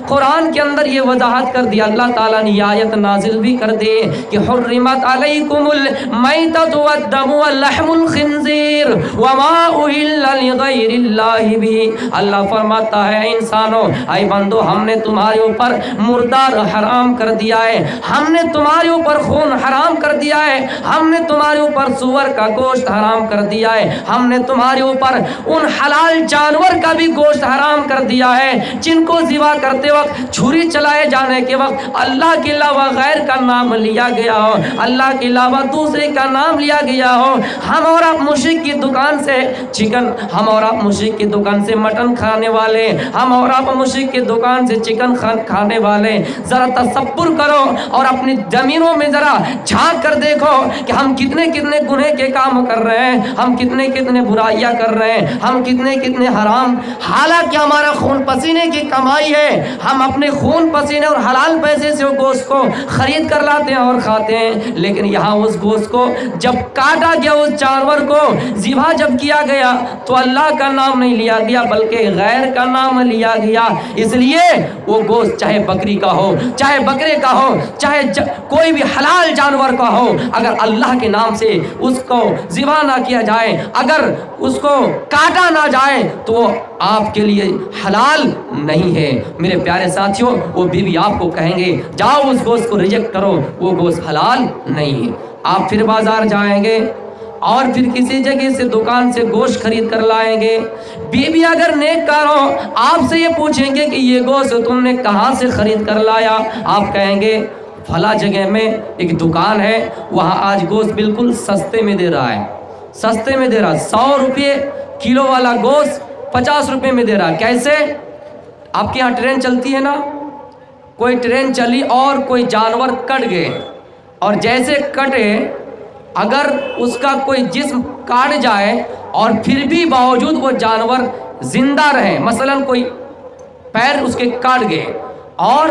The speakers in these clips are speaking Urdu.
قرآن کے اندر یہ وضاحت کر دیا، اللہ تعالیٰ نے یہ آیت نازل بھی کر دی کہ حرمت علیکم المیتۃ والدم ولحم الخنزیر وما اہل لغیر اللہ بہ۔ اللہ فرماتا ہے انسانوں، اے بندو، ہم نے تمہارے اوپر مردار حرام کر دیا ہے، ہم نے تمہارے اوپر خون حرام کر دیا ہے، ہم نے تمہارے اوپر سور کا گوشت حرام کر دیا ہے، ہم نے تمہارے اوپر ان حلال جانور کا بھی گوشت حرام کر دیا ہے جن کو ذبح کرتے وقت، چھری چلائے جانے کے وقت اللہ کے علاوہ غیر کا نام لیا گیا ہو، اللہ کے علاوہ دوسرے کا نام لیا گیا ہو۔ ہم اور آپ مشرک کی دکان سے چکن، ہم اور آپ مشرک کی دکان سے مٹن کھانے والے، ہم اور آپ مشرک کی دکان سے چکن کھانے والے، ذرا تصور کرو اور اپنی زمینوں میں ذرا جھانک کر دیکھو کہ ہم کتنے کتنے گناہ کے کام کر رہے ہیں، ہم کتنے کتنے برائیاں کر رہے ہیں، ہم کتنے کتنے حرام، حالانکہ ہمارا خون پسینے کی کمائی ہے، ہم اپنے خون پسینے اور حلال پیسے سے گوشت کو خرید کر لاتے ہیں اور کھاتے ہیں، لیکن یہاں اس گوشت کو جب کاٹا گیا، اس جانور کو ذبح جب کیا گیا تو اللہ کا نام نہیں لیا گیا بلکہ غیر کا نام لیا گیا۔ اس لیے وہ گوشت چاہے بکری کا ہو، چاہے بکرے کا ہو، چاہے کوئی بھی حلال جانور کا ہو، اگر اللہ کے نام سے اس کو ذبح نہ کیا جائے، اگر اس کو کاٹا نہ جائے تو وہ آپ کے لیے حلال نہیں ہے۔ میرے پیارے ساتھیوں، وہ بیوی آپ کو کہیں گے جاؤ اس گوشت کو ریجیکٹ کرو، وہ گوشت حلال نہیں ہے۔ آپ پھر بازار جائیں گے اور پھر کسی جگہ سے دکان سے گوشت خرید کر لائیں گے، بیوی اگر نیک کار ہو آپ سے یہ پوچھیں گے کہ یہ گوشت تم نے کہاں سے خرید کر لایا، آپ کہیں گے فلاں جگہ میں ایک دکان ہے، وہاں آج گوشت بالکل سستے میں دے رہا ہے، سستے میں دے رہا ہے، 100 روپے کلو والا گوشت 50 روپے میں دے رہا ہے۔ کیسے؟ آپ کے یہاں ٹرین چلتی ہے نا، کوئی ٹرین چلی اور کوئی جانور کٹ گئے، اور جیسے کٹے اگر اس کا کوئی جسم کاٹ جائے اور پھر بھی باوجود وہ جانور زندہ رہے، مثلا کوئی پیر اس کے کاٹ گئے اور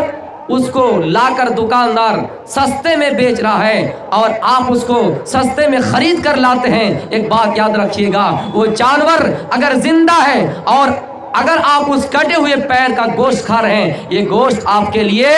اس کو لا کر دکاندار سستے میں بیچ رہا ہے اور آپ اس کو سستے میں خرید کر لاتے ہیں، ایک بات یاد رکھیے گا، وہ جانور اگر زندہ ہے اور اگر آپ اس کٹے ہوئے پیر کا گوشت کھا رہے ہیں، یہ گوشت آپ کے لیے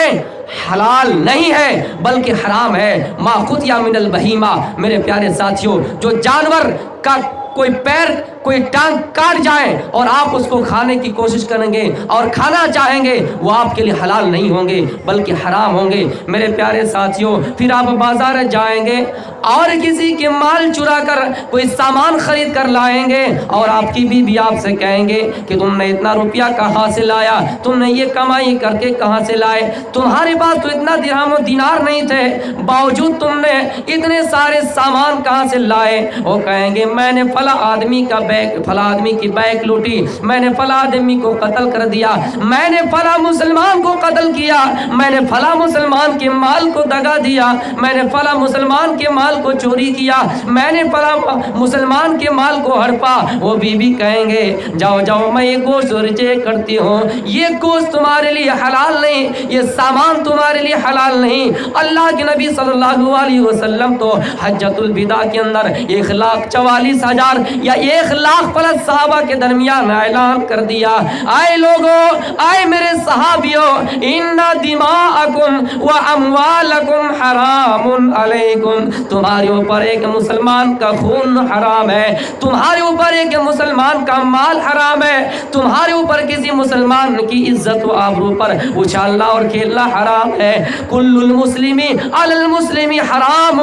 حلال نہیں ہے بلکہ حرام ہے۔ ما قطع من البہیمہ، میرے پیارے ساتھیوں، جو جانور کا کوئی پیر کوئی ٹانگ کاٹ جائے اور آپ اس کو کھانے کی کوشش کریں گے اور کھانا چاہیں گے، وہ آپ کے لیے حلال نہیں ہوں گے بلکہ حرام ہوں گے۔ میرے پیارے ساتھیوں، پھر آپ بازار جائیں گے اور کسی کے مال چرا کر کوئی سامان خرید کر لائیں گے اور آپ کی بیوی آپ سے کہیں گے کہ تم نے اتنا روپیہ کہاں سے لایا، تم نے یہ کمائی کر کے کہاں سے لائے، تمہارے پاس تو اتنا درہم و دینار نہیں تھے، باوجود تم نے اتنے سارے سامان کہاں سے لائے؟ وہ کہیں گے میں نے فلاں آدمی کا فلاں آدمی کی بیک لوٹی، میں نے فلاں آدمی کو قتل کر دیا، میں نے فلاں مسلمان کو قتل کیا، میں نے فلاں مسلمان کے مال کو دگا دیا، میں نے فلاں مسلمان کے مال کو چوری کیا، میں نے فلاں مسلمان کے مال کو ہڑپا۔ وہ بیوی کہیں گے جاؤ جاؤ، میں یہ گوشت ریجیکٹ کرتی ہوں، یہ گوشت تمہارے لیے حلال نہیں، یہ سامان تمہارے لیے حلال نہیں۔ اللہ کے نبی صلی اللہ علیہ وسلم تو حجۃ الوداع کے اندر 1,44,000 یا 1,00,000 پلس صحابہ کے درمیان اعلان کر دیا، اے لوگوں، اے میرے صحابیوں، ان دماءکم و اموالکم حرام علیکم، تمہارے اوپر ایک مسلمان کا خون حرام ہے، تمہارے اوپر ایک مسلمان کا مال حرام ہے، تمہارے اوپر کسی مسلمان کی عزت و آبرو پر اچھالنا اور کھیلنا حرام ہے۔ کل المسلم علی المسلم حرام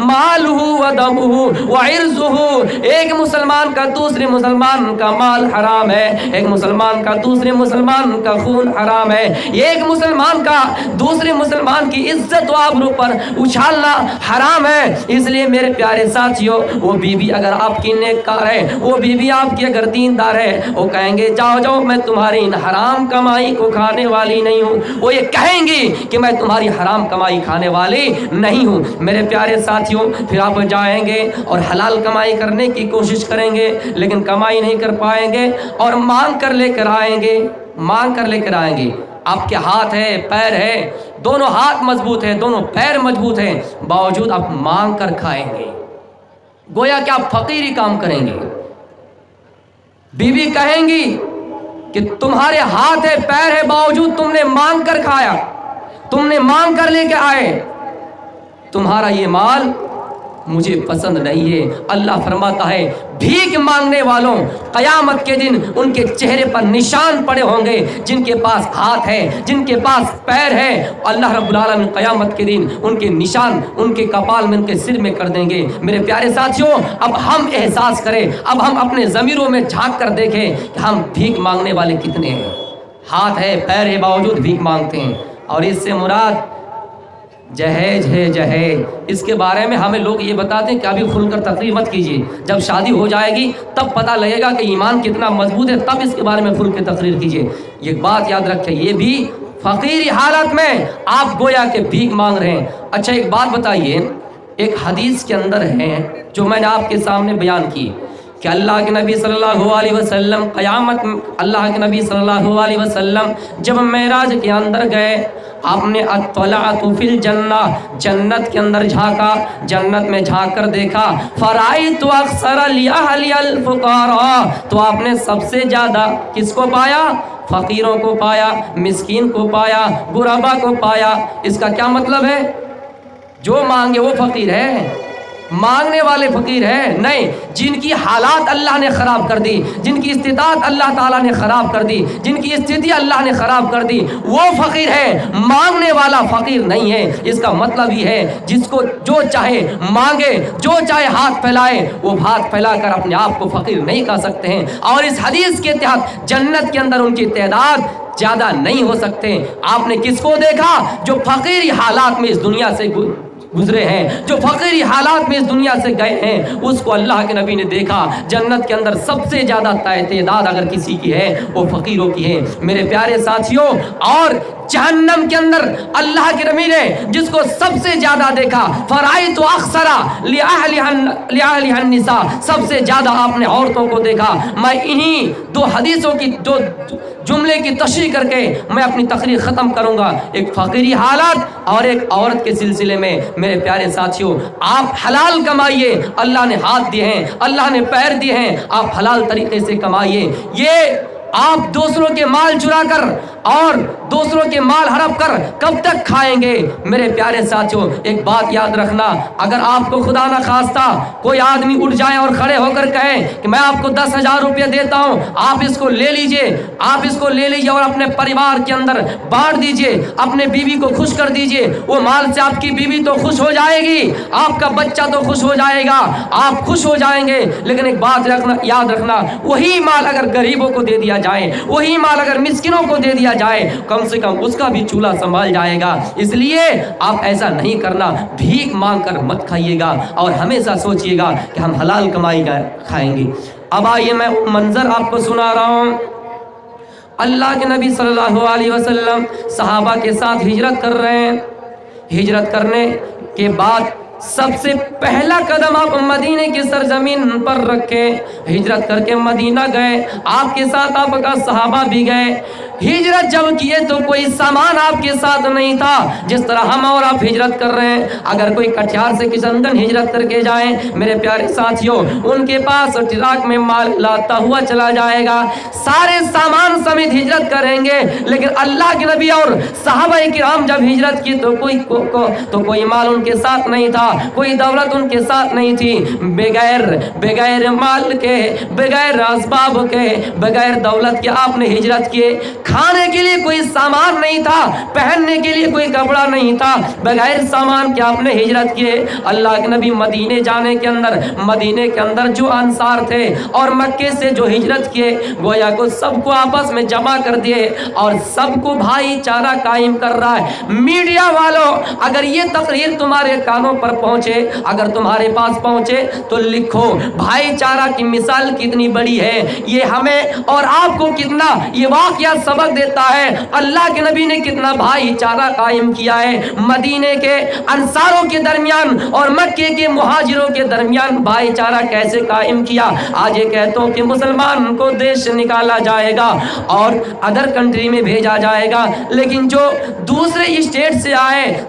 مالہ و دمہ و عرضہ، ایک مسلمان کا دوسرے مسلمان کا مال حرام ہے، ایک مسلمان کا دوسرے مسلمان کا خون حرام ہے، ایک مسلمان کا دوسرے مسلمان کی عزت و آبرو پر اچھالنا حرام ہے۔ اس لیے میرے پیارے ساتھیوں، وہ بیوی اگر آپ کی نیک کار ہے، وہ بیوی آپ کی اگر دیندار ہے، وہ کہیں گے جاؤ جاؤ، میں تمہاری ان حرام کمائی کو کھانے والی نہیں ہوں، وہ یہ کہیں گی کہ میں تمہاری حرام کمائی کھانے والی نہیں ہوں۔ میرے پیارے ساتھیوں، پھر آپ جائیں گے اور حلال کمائی کرنے کی کوشش کریں گے لیکن کمائی نہیں کر پائیں گے اور مانگ کر لے کر آئیں گے، مانگ کر لے کر آئیں گے۔ آپ کے ہاتھ ہے، پیر ہے، دونوں ہاتھ مضبوط ہیں، دونوں پیر مضبوط ہیں، باوجود آپ مانگ کر کھائیں گے، گویا کہ آپ فقیری کام کریں گے۔ بیوی کہیں گی کہ تمہارے ہاتھ ہے پیر ہے باوجود تم نے مانگ کر کھایا, تم نے مانگ کر لے کے آئے, تمہارا یہ مال مجھے پسند نہیں ہے. اللہ فرماتا ہے بھیک مانگنے والوں قیامت کے دن ان کے چہرے پر نشان پڑے ہوں گے, جن کے پاس ہاتھ ہے, جن کے پاس پیر ہے, اللہ رب العالمین قیامت کے دن ان کے نشان ان کے کپال میں, ان کے سر میں کر دیں گے. میرے پیارے ساتھیوں, اب ہم احساس کریں, اب ہم اپنے ضمیروں میں جھانک کر دیکھیں کہ ہم بھیک مانگنے والے کتنے ہیں. ہاتھ ہے پیر ہے باوجود بھیک مانگتے ہیں. اور اس سے مراد جہیز ہے, جہیز. اس کے بارے میں ہمیں لوگ یہ بتاتے ہیں کہ ابھی کھل کر تقریر مت کیجیے, جب شادی ہو جائے گی تب پتہ لگے گا کہ ایمان کتنا مضبوط ہے, تب اس کے بارے میں کھل کے تقریر کیجیے. یہ بات یاد رکھیں, یہ بھی فقیری حالت میں آپ گویا کہ بھیک مانگ رہے ہیں. اچھا ایک بات بتائیے, ایک حدیث کے اندر ہے جو میں نے آپ کے سامنے بیان کی کہ اللہ کے نبی صلی اللہ علیہ وسلم قیامت, اللہ کے نبی صلی اللہ علیہ وسلم جب معراج کے اندر گئے, آپ نے اطلعت فی الجنہ, جنت کے اندر جھانکا, جنت میں جھانک کر دیکھا, فرائیت اکثر لأہل الفقراء, تو آپ نے سب سے زیادہ کس کو پایا؟ فقیروں کو پایا, مسکین کو پایا, غربا کو پایا. اس کا کیا مطلب ہے؟ جو مانگے وہ فقیر ہے, مانگنے والے فقیر ہیں نہیں. جن کی حالات اللہ نے خراب کر دی, جن کی استطاعت اللہ تعالیٰ نے خراب کر دی, جن کی استھتی اللہ نے خراب کر دی, وہ فقیر ہے, مانگنے والا فقیر نہیں ہے. اس کا مطلب یہ ہے جس کو جو چاہے مانگے, جو چاہے ہاتھ پھیلائے, وہ ہاتھ پھیلا کر اپنے آپ کو فقیر نہیں کہہ سکتے ہیں. اور اس حدیث کے تحت جنت کے اندر ان کی تعداد زیادہ نہیں ہو سکتے. آپ نے کس کو دیکھا؟ جو فقیری حالات میں اس دنیا سے گزرے ہیں, جو فقیری حالات میں اس دنیا سے گئے ہیں, اس کو اللہ کے نبی نے دیکھا. جنت کے اندر سب سے زیادہ تعداد اگر کسی کی ہے وہ فقیروں کی ہے. میرے پیارے ساتھیوں, اور جہنم کے اندر اللہ کے نبی نے جس کو سب سے زیادہ دیکھا, فرائیت اکثر لأہلها النساء, سب سے زیادہ آپ نے عورتوں کو دیکھا. میں انہی دو حدیثوں کی دو جملے کی تشریح کر کے میں اپنی تقریر ختم کروں گا. ایک فقیری حالت اور ایک عورت کے سلسلے میں. میرے پیارے ساتھیوں, آپ حلال کمائیے, اللہ نے ہاتھ دیے ہیں, اللہ نے پیر دیے ہیں, آپ حلال طریقے سے کمائیے. یہ آپ دوسروں کے مال چرا کر اور دوسروں کے مال ہڑپ کر کب تک کھائیں گے؟ میرے پیارے ساتھیوں, ایک بات یاد رکھنا, اگر آپ کو خدا نہ خواستہ کوئی آدمی اٹھ جائے اور کھڑے ہو کر کہے کہ میں آپ کو 10,000 روپے دیتا ہوں, آپ اس کو لے لیجئے, آپ اس کو لے لیجئے اور اپنے پریوار کے اندر بانٹ دیجئے, اپنے بیوی کو خوش کر دیجئے. وہ مال سے آپ کی بیوی تو خوش ہو جائے گی, آپ کا بچہ تو خوش ہو جائے گا, آپ خوش ہو جائیں گے. لیکن ایک بات یاد رکھنا, وہی مال اگر غریبوں کو دے دیا جائے, وہی مال اگر مسکینوں کو دے دیا جائے, کم سے کم اس کا بھی چولہا سنبھال جائے گا. اس لیے آپ ایسا نہیں کرنا, بھیک مانگ کر مت کھائیے گا, اور ہمیشہ سوچئے گا کہ ہم حلال کمائی کا کھائیں گے. اب آئیے میں منظر آپ کو سنا رہا ہوں. اللہ کے نبی صلی اللہ علیہ وسلم صحابہ کے ساتھ ہجرت کر رہے ہیں. ہجرت کرنے کے بعد سب سے پہلا قدم آپ مدینے کی سرزمین پر رکھے, ہجرت کر کے مدینہ گئے, آپ کے ساتھ آپ کا صحابہ بھی گئے. ہجرت جب کیے تو کوئی سامان آپ کے ساتھ نہیں تھا, جس طرح ہم اور آپ ہجرت کر رہے ہیں. اگر کوئی کٹیہار سے کشن گنج ہجرت کر کے جائیں, میرے پیارے ساتھیوں, ان کے پاس ٹرک میں مال لاتا ہوا چلا جائے گا, سارے سامان سمیت ہجرت کریں گے. لیکن اللہ کے نبی اور صحابہ کرام جب ہجرت کی تو کوئی مال ان کے ساتھ نہیں تھا, کوئی دولت ان کے ساتھ نہیں تھی. بغیر مال کے, بغیر اسباب کے, بغیر دولت کے آپ نے ہجرت کیے. کھانے کے لیے کوئی سامان نہیں تھا, پہننے کے لیے کوئی کپڑا نہیں تھا, بغیر سامان کے آپ نے ہجرت کیے. اللہ کے نبی مدینے جانے کے اندر, مدینے کے اندر جو انصار تھے اور مکے سے جو ہجرت کیے, گویا کو سب کو آپس میں جمع کر دیے اور سب کو بھائی چارہ قائم کر رہا ہے. میڈیا والوں, اگر یہ تقریر تمہارے کانوں پر پہنچے, اگر تمہارے پاس پہنچے تو لکھو بھائی چارہ کی مثال کتنی بڑی ہے. یہ ہمیں اور آپ کو کتنا یہ واقعہ سبق دیتا ہے, اللہ کے نبی نے کتنا بھائی چارہ قائم کیا ہے. مدینے کے انصاروں کے درمیان اور مکے کے مہاجروں کے درمیان بھائی چارہ کیسے قائم کیا. آج یہ کہتا ہوں کہ مسلمان کو دیش سے نکالا جائے گا اور ادر کنٹری میں بھیجا جائے گا, لیکن جو دوسرے اسٹیٹ سے آئے,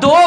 2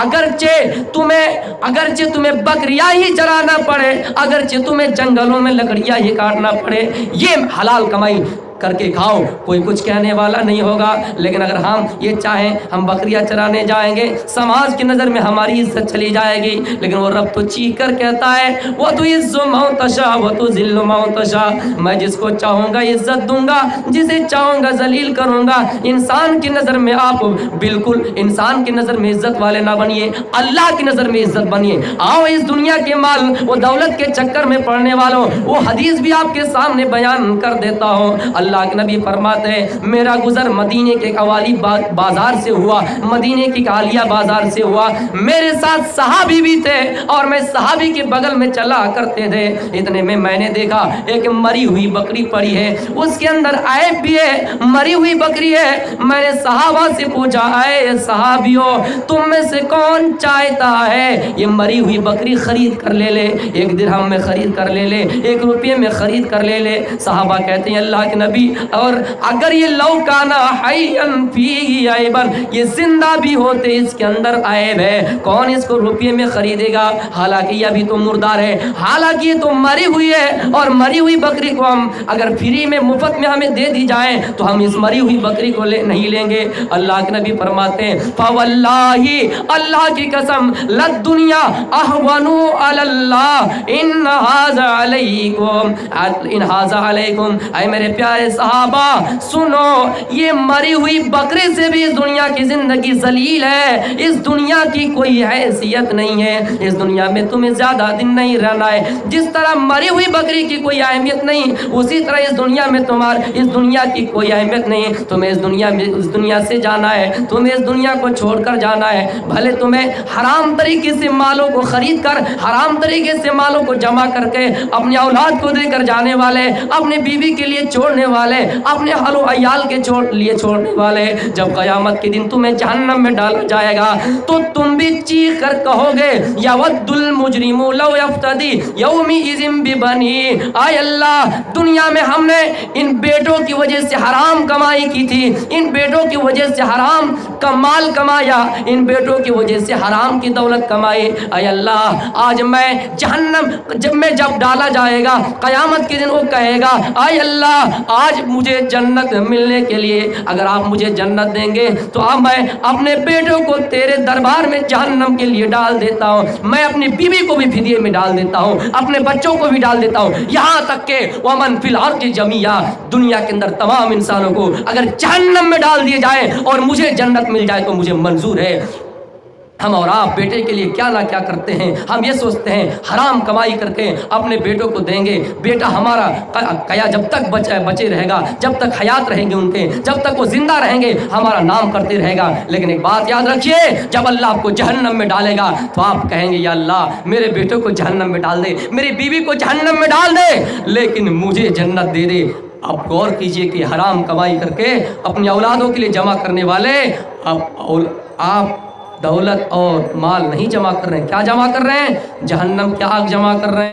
اگرچہ تمہیں بکریاں ہی چرانا پڑے, اگرچہ تمہیں جنگلوں میں لکڑیاں ہی کاٹنا پڑے, یہ حلال کمائی کر کے کھاؤ, کوئی کچھ کہنے والا نہیں ہوگا. لیکن اگر ہم یہ چاہیں ہم بکریاں چرانے جائیں گے, سماج کی نظر میں ہماری عزت چلی جائے گی. لیکن وہ رب تو چیخ کر کہتا ہے وَتُعِزُّ مَن تَشَاءُ وَتُذِلُّ مَن تَشَاءُ, میں جس کو چاہوں گا عزت دوں گا, جسے چاہوں گا ذلیل کروں گا. انسان کی نظر میں آپ بالکل انسان کی نظر میں عزت والے نہ بنیے, اللہ کی نظر میں عزت بنیے. آؤ اس دنیا کے مال وہ دولت کے چکر میں پڑنے والوں, وہ حدیث بھی آپ کے سامنے بیان کر دیتا ہوں. اللہ کے نبی فرماتے ہیں میرا گزر مدینے کے قوالی بازار سے ہوا, مدینے کی عالیہ بازار سے ہوا. میرے ساتھ صحابی بھی تھے اور میں صحابی کے بغل میں چلا کرتے تھے. اتنے میں نے دیکھا ایک مری ہوئی بکری پڑی ہے, اس کے اندر عیب بھی ہے, مری ہوئی بکری ہے. میں نے صحابہ سے پوچھا اے صحابیوں تم میں سے کون چاہتا ہے یہ مری ہوئی بکری خرید کر لے لے, 1 درہم میں خرید کر لے لے, 1 روپے میں خرید کر لے لے. صحابہ کہتے ہیں اللہ کے نبی اور اگر یہ لو کانا حیّن فیہ عیبن, یہ زندہ بھی ہوتے اس کے اندر عیب ہے, کون اس کو روپے میں خریدے گا؟ حالانکہ یہ ابھی تو مردار ہے, حالانکہ یہ تو مری ہوئی ہے. اور مری ہوئی بکری کو ہم اگر فری میں مفت میں ہمیں دے دی جائیں تو ہم اس مری ہوئی بکری کو نہیں لیں گے. اللہ کے نبی فرماتے ہیں فواللہ, اللہ کی قسم, للدنیا اہون علی اللہ ان ھذا علیکم. اے میرے پیارے صحابہ سنو, یہ مری ہوئی بکری سے بھی اس دنیا کی زندگی ذلیل ہے. اس دنیا کی کوئی حیثیت نہیں ہے, اس دنیا میں تمہیں زیادہ دن نہیں رہنا ہے. جس طرح مری ہوئی بکری کی کوئی اہمیت نہیں, اسی طرح اس دنیا میں اس دنیا کی کوئی اہمیت نہیں. تمہیں اس دنیا سے جانا ہے, تمہیں اس دنیا کو چھوڑ کر جانا ہے. بھلے تمہیں حرام طریقے سے مالوں کو خرید کر, حرام طریقے سے مالوں کو جمع کر کے اپنی اولاد کو دے کر جانے والے, اپنے بیوی کے لیے چھوڑنے والے, اپنے اہل و عیال کے لیے چھوڑنے والے, جب قیامت کے دن تمہیں جہنم میں ڈالا جائے گا تو تم بھی چیخ کر کہو گے یود المجرم لو یفتدی یومئذ ببنی. آئے اللہ دنیا میں ہم نے ان بیٹوں کی وجہ سے حرام کمائی کی تھی, ان بیٹوں کی وجہ سے حرام کا مال کمایا, ان بیٹوں کی وجہ سے حرام کی دولت کمائی. اے اللہ آج میں جہنم جب ڈالا جائے گا قیامت کے دن وہ کہے گا اے اللہ آج مجھے جنت ملنے کے لیے اگر آپ مجھے جنت دیں گے تو اب میں اپنے بیٹوں کو تیرے دربار میں جہنم کے لیے ڈال دیتا ہوں, میں اپنی بیوی کو بھی فدیے میں ڈال دیتا ہوں, اپنے بچوں کو بھی ڈال دیتا ہوں, یہاں تک کہ ومن فی الارض جمیعا, دنیا کے اندر تمام انسانوں کو اگر جہنم میں ڈال دیے جائے اور مجھے جنت مل جائے تو مجھے منظور ہے. ہم اور آپ بیٹے کے لیے کیا نہ کیا کرتے ہیں. ہم یہ سوچتے ہیں حرام کمائی کر کے اپنے بیٹوں کو دیں گے, بیٹا ہمارا جب تک بچے رہے گا, جب تک حیات رہیں گے ان کے, جب تک وہ زندہ رہیں گے ہمارا نام کرتے رہے گا. لیکن ایک بات یاد رکھیے, جب اللہ آپ کو جہنم میں ڈالے گا تو آپ کہیں گے یا اللہ میرے بیٹوں کو جہنم میں ڈال دے, میری بیوی کو جہنم میں ڈال دے, لیکن مجھے جنت دے دے. آپ غور کیجئے کہ حرام کمائی کر کے اپنی اولادوں کے لیے جمع کرنے والے آپ دولت اور مال نہیں جمع کر رہے ہیں, کیا جمع کر رہے ہیں؟ جہنم کی آگ جمع کر رہے ہیں.